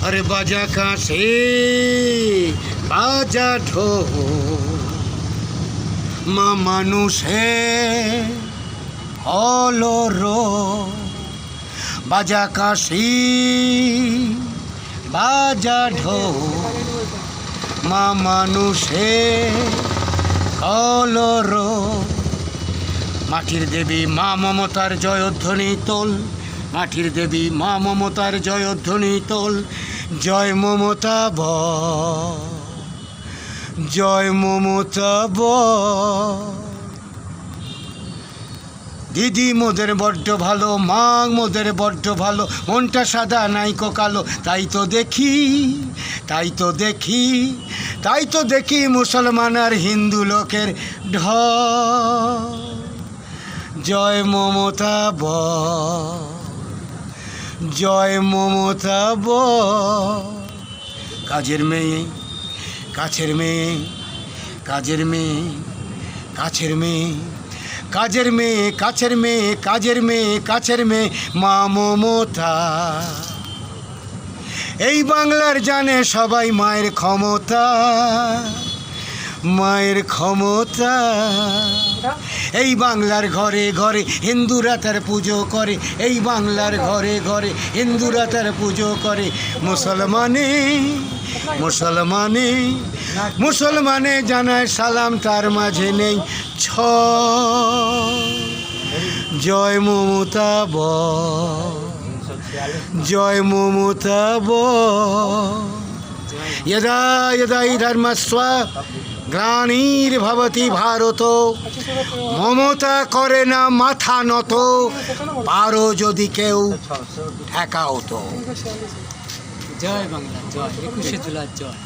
আরে বাজা কাশে বাজা ঢোল মা মানুষে হলো রো বাজা কাশি বাজা ঢোল মা মানুষে হলো রো মাটির দেবী মা মমতার জয়ধ্বনি তোল মাটির দেবী মা মমতার জয়ধ্বনি তোল জয় মমতা ব জয় মমতা ব দিদি মোদের বড্ড ভালো মা মোদের বড্ড ভালো মনটা সাদা নাইকো কালো তাই তো দেখি তাই তো দেখি তাই তো দেখি মুসলমান আর হিন্দু লোকের ঢল জয় মমতা ব জয় মমতা ব কাজের মেয়ে কাছের মেয়ে কাজের মেয়ে কাছের মেয়ে কাজের মেয়ে কাছের মেয়ে কাজের মেয়ে কাছের মেয়ে মা মমতা এই বাংলার জানে সবাই মায়ের ক্ষমতা মায়ের ক্ষমতা এই বাংলার ঘরে ঘরে হিন্দুরা তার পুজো করে এই বাংলার ঘরে ঘরে হিন্দুরা তার পুজো করে মুসলমানে মুসলমানে মুসলমানে জানায় সালাম তার মাঝে নেই ছ জয় মমতা ব জয় মমতা ব यदा यदा धर्मस्व গ্লানির্ভবতি ভারত মমতা করে না মাথা নত পারো যদি কেউ ঠেকাও তো জয় বাংলা জয় 21শে জুলাই জয়।